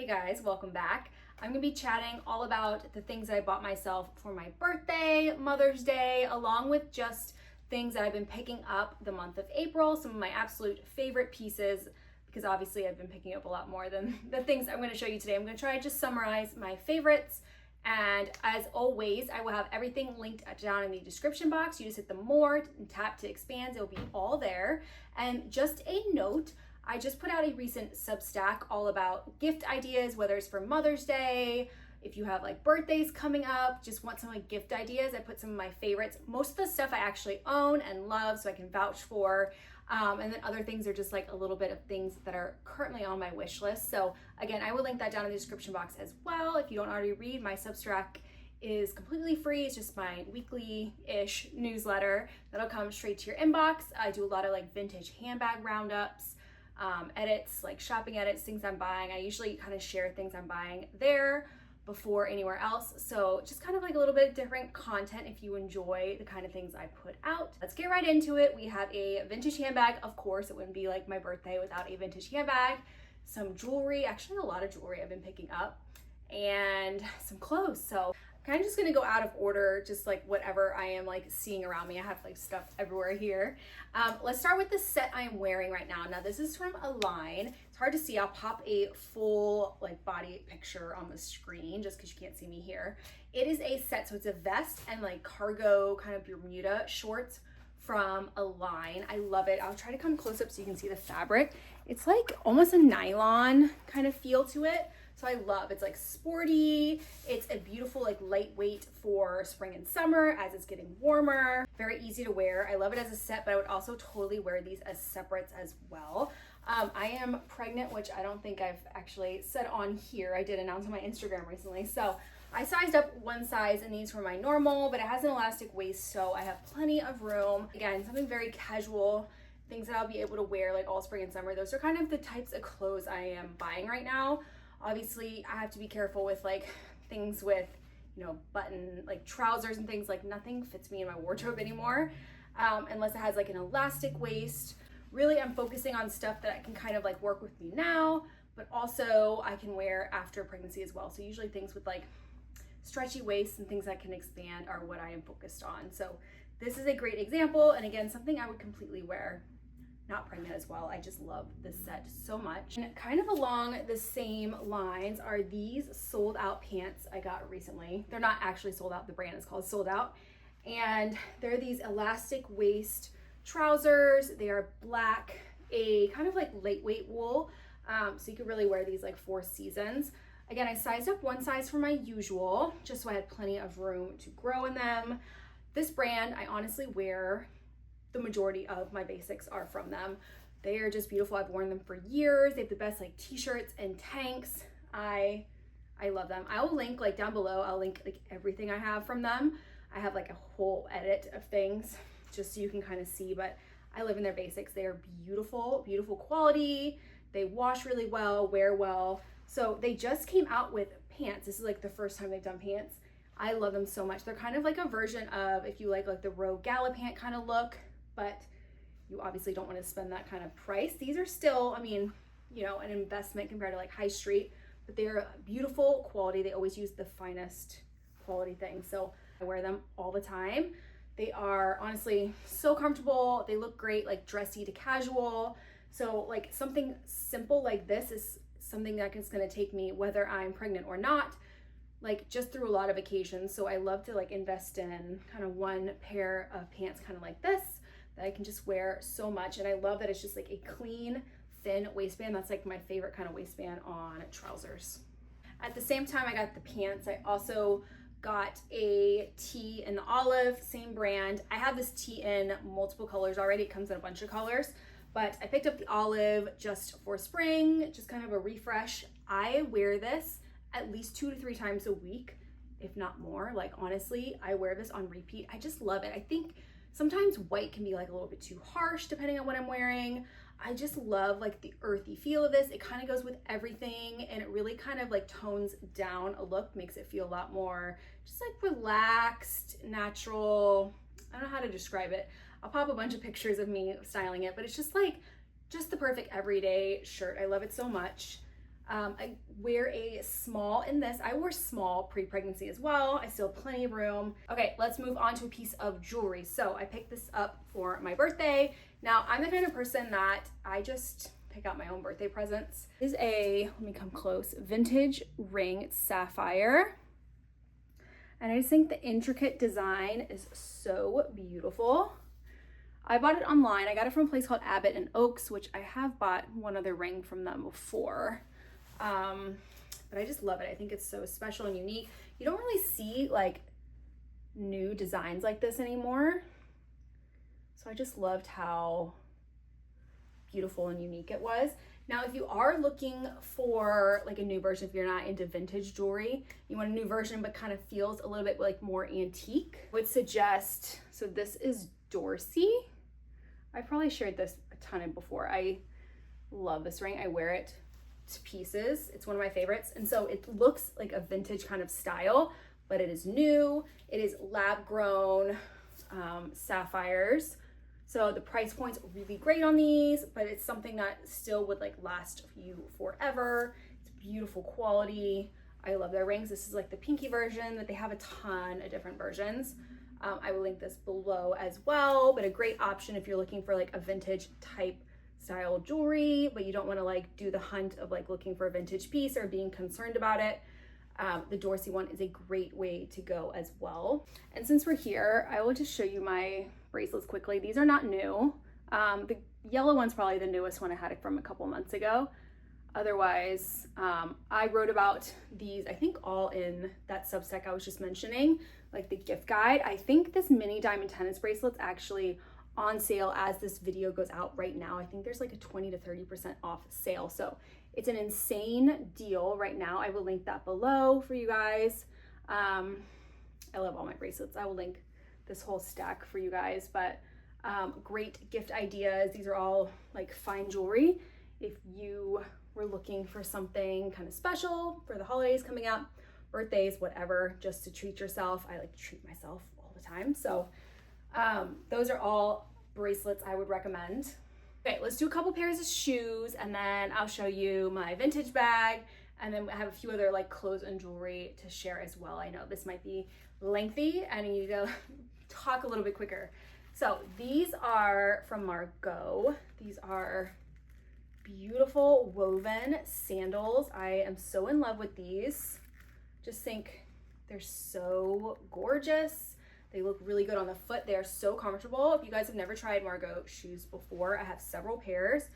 Hey guys, welcome back. I'm gonna be chatting all about the things I bought myself for my birthday, Mother's Day, along with just things that I've been picking up the month of April, some of my absolute favorite pieces, because obviously I've been picking up a lot more than the things I'm gonna show you today. I'm gonna try to just summarize my favorites, and as always, I will have everything linked down in the description box. You just hit the more and tap to expand, it'll be all there. And just a note, I just put out a recent Substack all about gift ideas, whether it's for Mother's Day, if you have like birthdays coming up, just want some like gift ideas. I put some of my favorites. Most of the stuff I actually own and love, so I can vouch for. And then other things are just like a little bit of things that are currently on my wish list. So again, I will link that down in the description box as well. If you don't already read, my Substack is completely free. It's just my weekly-ish newsletter that'll come straight to your inbox. I do a lot of like vintage handbag roundups, edits, like shopping edits, things I'm buying. I usually kind of share things I'm buying there before anywhere else. So just kind of like a little bit different content if you enjoy the kind of things I put out. Let's get right into it. We have a vintage handbag. Of course, it wouldn't be like my birthday without a vintage handbag. Some jewelry, actually a lot of jewelry I've been picking up, and some clothes. So kind of just gonna go out of order, just like whatever I am like seeing around me. I have like stuff everywhere here. Let's start with the set I am wearing right now. Now this is from a line. It's hard to see. I'll pop a full like body picture on the screen just because you can't see me here. It is a set, so it's a vest and like cargo kind of Bermuda shorts from a line. I love it. I'll try to come close up so you can see the fabric. It's like almost a nylon kind of feel to it. So I love, it's like sporty. It's a beautiful like lightweight for spring and summer as it's getting warmer. Very easy to wear. I love it as a set, but I would also totally wear these as separates as well. I am pregnant, which I don't think I've actually said on here. I did announce on my Instagram recently. So I sized up one size in these for my normal, but it has an elastic waist, so I have plenty of room. Again, something very casual, things that I'll be able to wear like all spring and summer. Those are kind of the types of clothes I am buying right now. Obviously, I have to be careful with like things with, you know, button, like trousers and things. Like nothing fits me in my wardrobe anymore unless it has like an elastic waist. Really, I'm focusing on stuff that I can kind of like work with me now, but also I can wear after pregnancy as well. So usually things with like stretchy waists and things that can expand are what I am focused on. So this is a great example. And again, something I would completely wear not pregnant as well. I just love this set so much. And kind of along the same lines are these sold out pants I got recently. They're not actually sold out. The brand is called Sold Out. And they're these elastic waist trousers. They are black, a kind of like lightweight wool. So you could really wear these like 4 seasons. Again, I sized up one size for my usual, just so I had plenty of room to grow in them. This brand, I honestly wear the majority of my basics are from them. They are just beautiful. I've worn them for years. They have the best like t-shirts and tanks. I love them. I will link like down below. I'll link like everything I have from them. I have like a whole edit of things just so you can kind of see, but I live in their basics. They are beautiful, beautiful quality. They wash really well, wear well. So they just came out with pants. This is like the first time they've done pants. I love them so much. They're kind of like a version of if you like the Rogue Gala pant kind of look, but you obviously don't want to spend that kind of price. These are still, I mean, you know, an investment compared to like high street, but they're beautiful quality. They always use the finest quality things. So I wear them all the time. They are honestly so comfortable. They look great, like dressy to casual. So like something simple like this is something that is going to take me whether I'm pregnant or not, like just through a lot of occasions. So I love to like invest in kind of one pair of pants kind of like this that I can just wear so much. And I love that it's just like a clean, thin waistband. That's like my favorite kind of waistband on trousers. At the same time I got the pants, I also got a tee in the olive, same brand. I have this tee in multiple colors already. It comes in a bunch of colors, but I picked up the olive just for spring, just kind of a refresh. I wear this at least 2 to 3 times a week, if not more. Like honestly, I wear this on repeat. I just love it. I think sometimes white can be like a little bit too harsh depending on what I'm wearing. I just love like the earthy feel of this. It kind of goes with everything and it really kind of like tones down a look, makes it feel a lot more just like relaxed, natural. I don't know how to describe it. I'll pop a bunch of pictures of me styling it, but it's just like just the perfect everyday shirt. I love it so much. I wear a small in this. I wore small pre-pregnancy as well. I still have plenty of room. Okay, let's move on to a piece of jewelry. So I picked this up for my birthday. Now, I'm the kind of person that I just pick out my own birthday presents. This is a, let me come close, vintage ring. It's sapphire. And I just think the intricate design is so beautiful. I bought it online. I got it from a place called Abbott and Oaks, which I have bought one other ring from them before. But I just love it. I think it's so special and unique. You don't really see like new designs like this anymore. So I just loved how beautiful and unique it was. Now, if you are looking for like a new version, if you're not into vintage jewelry, you want a new version but kind of feels a little bit like more antique, I would suggest, so this is Dorsey. I probably shared this a ton before. I love this ring. I wear it to pieces. It's one of my favorites. And so it looks like a vintage kind of style, but it is new. It is lab grown sapphires. So the price point's really great on these, but it's something that still would like last you forever. It's beautiful quality. I love their rings. This is like the pinky version, but they have a ton of different versions. I will link this below as well, but a great option if you're looking for like a vintage type style jewelry, but you don't want to like do the hunt of like looking for a vintage piece or being concerned about it. The Dorsey one is a great way to go as well. And since we're here, I will just show you my bracelets quickly. These are not new. The yellow one's probably the newest one. I had it from a couple months ago. Otherwise, I wrote about these, I think all in that Substack I was just mentioning, like the gift guide. I think this mini diamond tennis bracelet's actually on sale as this video goes out right now. I think there's like a 20 to 30% off sale. So it's an insane deal right now. I will link that below for you guys. I love all my bracelets. I will link this whole stack for you guys, but great gift ideas. These are all like fine jewelry. If you were looking for something kind of special for the holidays coming up, birthdays, whatever, just to treat yourself. I like to treat myself all the time. So those are all bracelets I would recommend. Okay, let's do a couple pairs of shoes and then I'll show you my vintage bag, and then I have a few other like clothes and jewelry to share as well. I know this might be lengthy and I need to talk a little bit quicker. So these are from Margot. These are beautiful woven sandals. I am so in love with these. Just think they're so gorgeous. They look really good on the foot. They are so comfortable. If you guys have never tried Margot shoes before, I have several pairs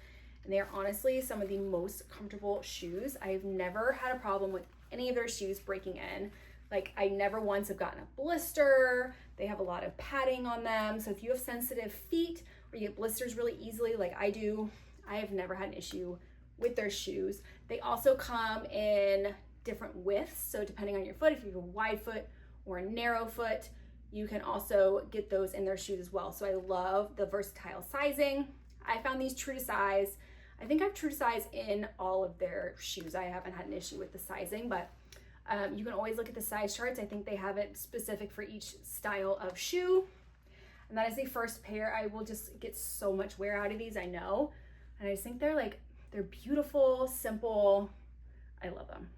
and they are honestly some of the most comfortable shoes. I've never had a problem with any of their shoes breaking in. Like I never once have gotten a blister. They have a lot of padding on them. So if you have sensitive feet or you get blisters really easily like I do, I have never had an issue with their shoes. They also come in different widths. So depending on your foot, if you have a wide foot or a narrow foot, you can also get those in their shoes as well. So I love the versatile sizing. I found these true to size. I think I'm true to size in all of their shoes. I haven't had an issue with the sizing, but you can always look at the size charts. I think they have it specific for each style of shoe. And that is the first pair. I will just get so much wear out of these, I know. And I just think they're beautiful, simple. I love them.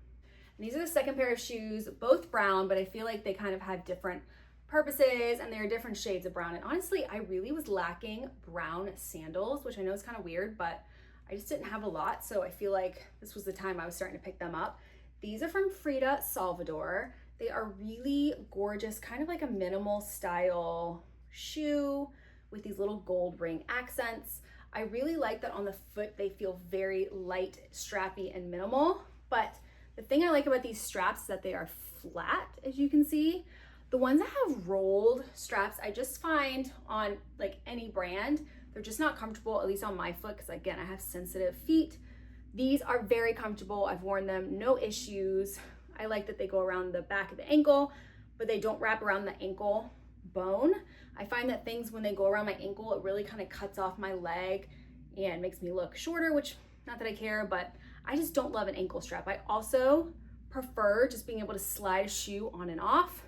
And these are the second pair of shoes, both brown, but I feel like they kind of have different purposes and there are different shades of brown. And honestly, I really was lacking brown sandals, which I know is kind of weird, but I just didn't have a lot. So I feel like this was the time I was starting to pick them up. These are from Frida Salvador. They are really gorgeous, kind of like a minimal style shoe with these little gold ring accents. I really like that on the foot, they feel very light, strappy, and minimal. But the thing I like about these straps is that they are flat, as you can see. The ones that have rolled straps, I just find on like any brand, they're just not comfortable, at least on my foot, because again, I have sensitive feet. These are very comfortable. I've worn them, no issues. I like that they go around the back of the ankle, but they don't wrap around the ankle bone. I find that things, when they go around my ankle, it really kind of cuts off my leg and makes me look shorter, which not that I care, but I just don't love an ankle strap. I also prefer just being able to slide a shoe on and off.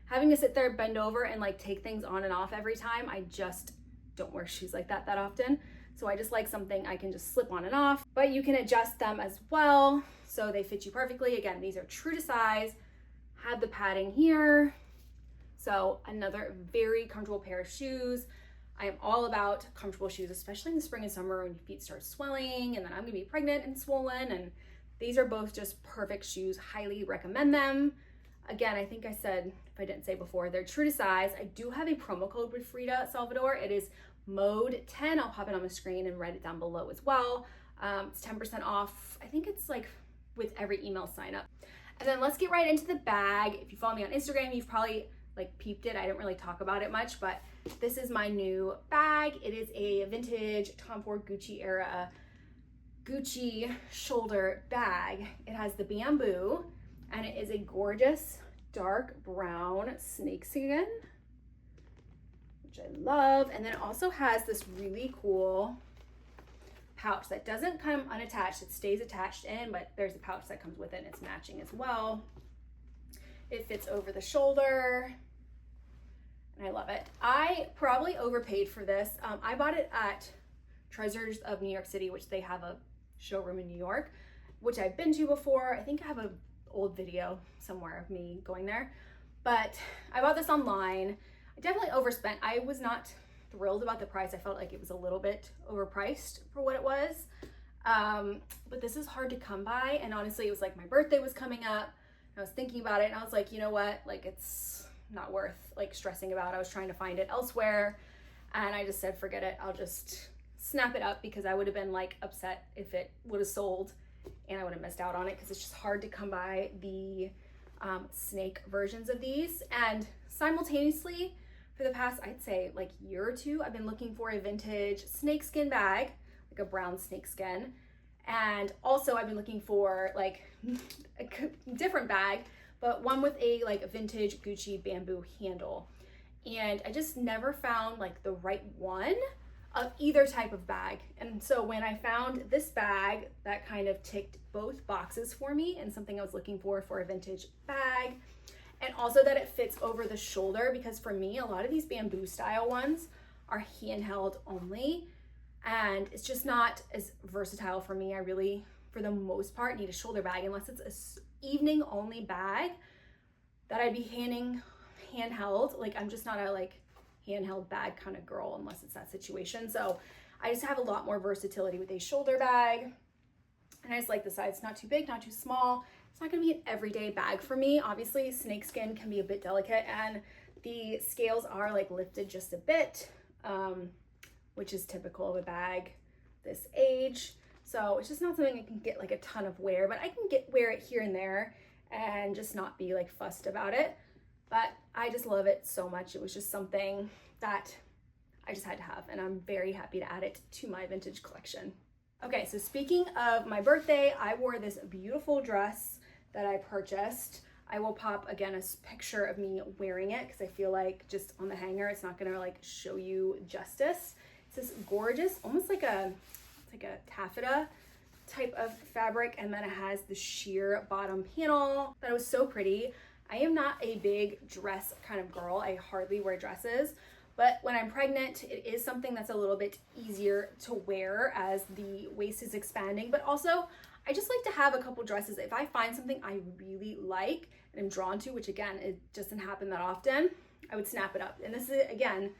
Having to sit there, bend over, and like take things on and off every time, I just don't wear shoes like that often. So I just like something I can just slip on and off, but you can adjust them as well. so they fit you perfectly. Again, these are true to size, have the padding here. So another very comfortable pair of shoes. I am all about comfortable shoes, especially in the spring and summer when your feet start swelling, and then I'm gonna be pregnant and swollen, and these are both just perfect shoes. Highly recommend them. Again, I think I said, if I didn't say before, they're true to size. I do have a promo code with Frida Salvador. It is MODE10. I'll pop it on the screen and write it down below as well. It's 10% off. I think it's like with every email sign up. And then let's get right into the bag. If you follow me on Instagram, you've probably like peeped it. I didn't really talk about it much, but this is my new bag. It is a vintage Tom Ford Gucci era Gucci shoulder bag. It has the bamboo, and it is a gorgeous dark brown snakeskin, which I love. And then it also has this really cool pouch that doesn't come unattached. It stays attached in, but there's a pouch that comes with it and it's matching as well. It fits over the shoulder and I love it. I probably overpaid for this. I bought it at Treasures of New York City, which they have a showroom in New York, which I've been to before. I think I have an old video somewhere of me going there, but I bought this online. I definitely overspent. I was not thrilled about the price. I felt like it was a little bit overpriced for what it was. But this is hard to come by. And honestly, it was like my birthday was coming up. I was thinking about it and I was like, you know what? Like, it's not worth like stressing about. I was trying to find it elsewhere and I just said, forget it. I'll just snap it up, because I would have been like upset if it would have sold and I would have missed out on it, because it's just hard to come by the snake versions of these. And simultaneously, for the past, I'd say like year or two, I've been looking for a vintage snakeskin bag, like a brown snakeskin. And also I've been looking for like a different bag, but one with a like vintage Gucci bamboo handle. And I just never found like the right one of either type of bag. And so when I found this bag that kind of ticked both boxes for me and something I was looking for a vintage bag, and also that it fits over the shoulder, because for me, a lot of these bamboo style ones are handheld only, and it's just not as versatile for me. I really, for the most part, need a shoulder bag, unless it's a evening only bag that I'd be handheld. Like, I'm just not a like handheld bag kind of girl unless it's that situation. So I just have a lot more versatility with a shoulder bag. And I just like the size. It's not too big, not too small. It's not gonna be an everyday bag for me. Obviously, snakeskin can be a bit delicate and the scales are like lifted just a bit, which is typical of a bag this age. So it's just not something I can get like a ton of wear, but I can wear it here and there and just not be like fussed about it. But I just love it so much. It was just something that I just had to have, and I'm very happy to add it to my vintage collection. Okay, so speaking of my birthday, I wore this beautiful dress that I purchased. I will pop again a picture of me wearing it, because I feel like just on the hanger, it's not gonna like show you justice. It's this gorgeous, almost like a taffeta type of fabric, and then it has the sheer bottom panel. That was so pretty. I am not a big dress kind of girl. I hardly wear dresses, but when I'm pregnant, it is something that's a little bit easier to wear as the waist is expanding. But also, I just like to have a couple dresses. If I find something I really like and I'm drawn to, which again, it doesn't happen that often, I would snap it up. And this is, again,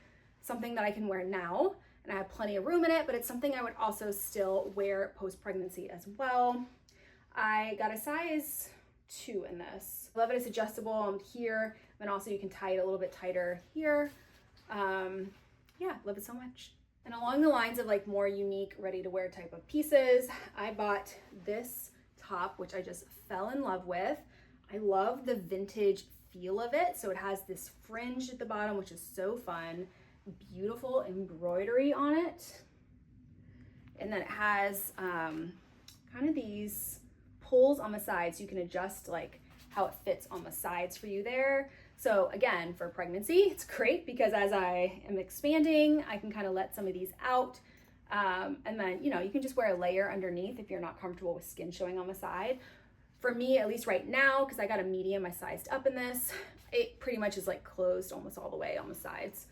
something that I can wear now, and I have plenty of room in it, but it's something I would also still wear post-pregnancy as well. I got a size 2 in this. I love it. It's adjustable here, and also you can tie it a little bit tighter here. Yeah, love it so much. And along the lines of like more unique ready to wear type of pieces, I bought this top, which I just fell in love with. I love the vintage feel of it. So it has this fringe at the bottom, which is so fun. Beautiful embroidery on it. And then it has kind of these pulls on the sides, so you can adjust like how it fits on the sides for you there. So again, for pregnancy, it's great, because as I am expanding, I can kind of let some of these out. And then, you know, you can just wear a layer underneath if you're not comfortable with skin showing on the side. For me, at least right now, because I got a medium, I sized up in this, it pretty much is like closed almost all the way on the sides.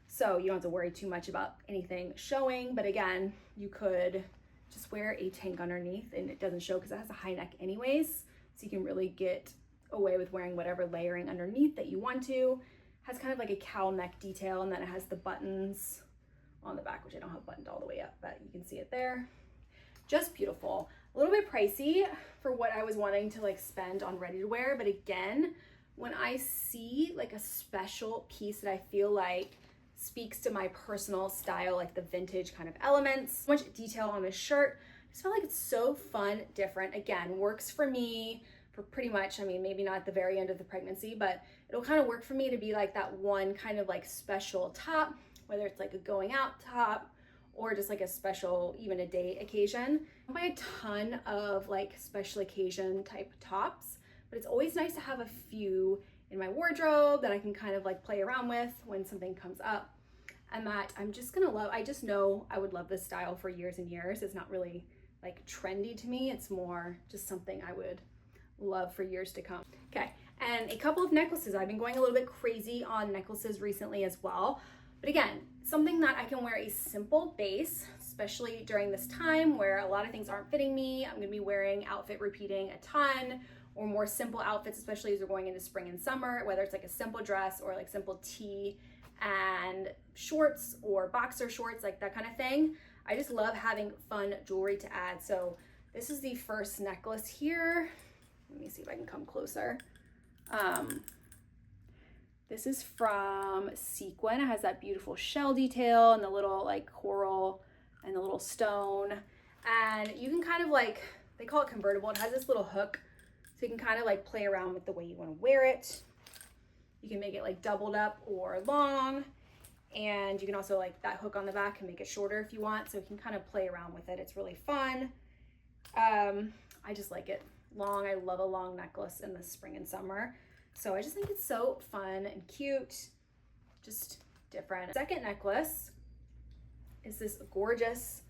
So you don't have to worry too much about anything showing. But again, you could just wear a tank underneath, and it doesn't show because it has a high neck anyways. So you can really get away with wearing whatever layering underneath that you want to. Has kind of like a cowl neck detail, and then it has the buttons on the back, which I don't have buttoned all the way up, but you can see it there. Just beautiful. A little bit pricey for what I was wanting to like spend on ready to wear, but again, when I see like a special piece that I feel like speaks to my personal style, like the vintage kind of elements, so much detail on this shirt, I just feel like it's so fun, different. Again, works for me for pretty much, I mean, maybe not at the very end of the pregnancy, but it'll kind of work for me to be like that one kind of like special top, whether it's like a going out top or just like a special, even a day occasion. I buy a ton of like special occasion type tops, but it's always nice to have a few in my wardrobe that I can kind of like play around with when something comes up, and that I'm just gonna love. I just know I would love this style for years and years. It's not really like trendy to me. It's more just something I would love for years to come. Okay, and a couple of necklaces. I've been going a little bit crazy on necklaces recently as well. But again, something that I can wear a simple base, especially during this time where a lot of things aren't fitting me. I'm gonna be wearing outfit repeating a ton, or more simple outfits, especially as we're going into spring and summer, whether it's like a simple dress or like simple tee and shorts or boxer shorts, like that kind of thing. I just love having fun jewelry to add. So this is the first necklace here. Let me see if I can come closer. This is from Sequin. It has that beautiful shell detail and the little like coral and the little stone. And you can kind of like, they call it convertible. It has this little hook, so you can kind of like play around with the way you want to wear it. You can make it like doubled up or long. And you can also like that hook on the back and make it shorter if you want. So you can kind of play around with it. It's really fun. I just like it long. I love a long necklace in the spring and summer. So I just think it's so fun and cute, just different. Second necklace is this gorgeous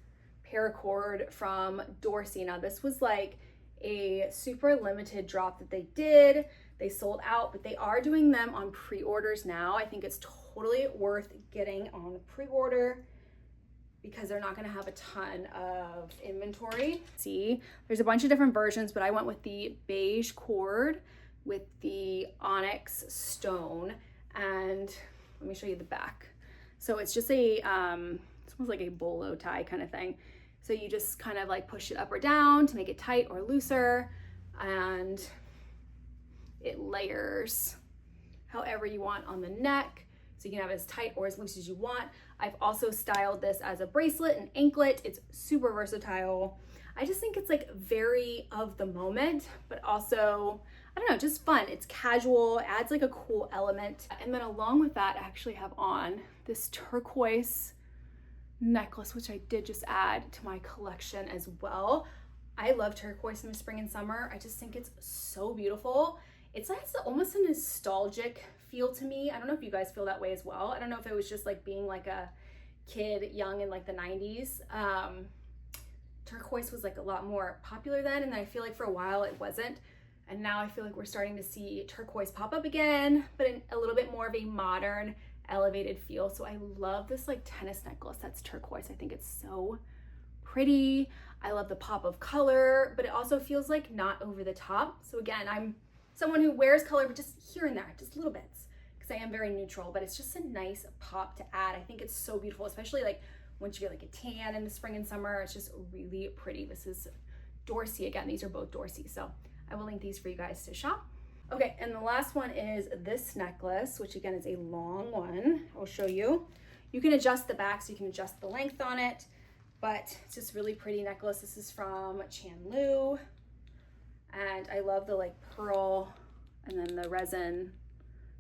paracord from Dorsey. Now this was like a super limited drop that they did. They sold out, but they are doing them on pre-orders now. I think it's totally worth getting on pre-order because they're not gonna have a ton of inventory. See, there's a bunch of different versions, but I went with the beige cord with the onyx stone, and let me show you the back. So it's just a, it's almost like a bolo tie kind of thing. So you just kind of like push it up or down to make it tight or looser, and it layers however you want on the neck. So you can have it as tight or as loose as you want. I've also styled this as a bracelet and anklet. It's super versatile. I just think it's like very of the moment, but also, I don't know, just fun. It's casual, it adds like a cool element. And then along with that, I actually have on this turquoise necklace, which I did just add to my collection as well. I love turquoise in the spring and summer. I just think it's so beautiful. It's like almost a nostalgic feel to me. I don't know if you guys feel that way as well. I don't know if it was just like being like a kid young in like the 90s. Turquoise was like a lot more popular then, and then I feel like for a while it wasn't. And now I feel like we're starting to see turquoise pop up again, but in a little bit more of a modern, elevated feel. So I love this like tennis necklace that's turquoise. I think it's so pretty. I love the pop of color, but it also feels like not over the top. So again, I'm someone who wears color, but just here and there, just little bits, because I am very neutral, but it's just a nice pop to add. I think it's so beautiful, especially like once you get like a tan in the spring and summer. It's just really pretty. This is Dorsey. Again, these are both Dorsey, so I will link these for you guys to shop. Okay, and the last one is this necklace, which again is a long one. I'll show you. You can adjust the back, so you can adjust the length on it, but it's just really pretty necklace. This is from Chanlu, and I love the like pearl and then the resin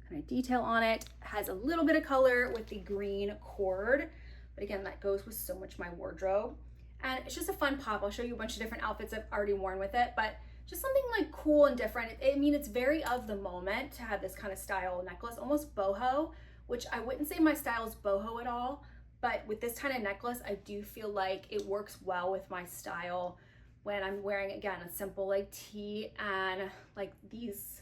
kind of detail on it. It has a little bit of color with the green cord, but again, that goes with so much of my wardrobe. And it's just a fun pop. I'll show you a bunch of different outfits I've already worn with it, but just something like cool and different. I mean, it's very of the moment to have this kind of style necklace, almost boho, which I wouldn't say my style is boho at all, but with this kind of necklace, I do feel like it works well with my style when I'm wearing, again, a simple like tee and like these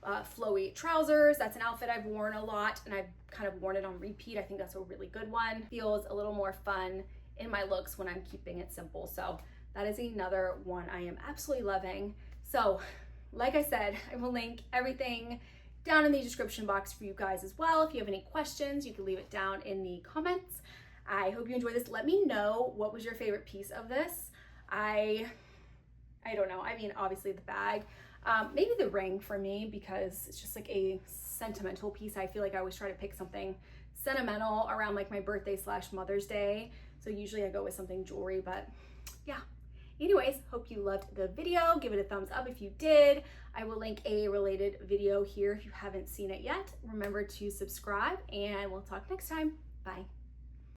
flowy trousers. That's an outfit I've worn a lot, and I've kind of worn it on repeat. I think that's a really good one. Feels a little more fun in my looks when I'm keeping it simple. So that is another one I am absolutely loving. So like I said, I will link everything down in the description box for you guys as well. If you have any questions, you can leave it down in the comments. I hope you enjoyed this. Let me know what was your favorite piece of this. I don't know. I mean, obviously the bag, maybe the ring for me, because it's just like a sentimental piece. I feel like I always try to pick something sentimental around like my birthday / Mother's Day. So usually I go with something jewelry, but yeah. Anyways, hope you loved the video. Give it a thumbs up if you did. I will link a related video here if you haven't seen it yet. Remember to subscribe, and we'll talk next time. Bye.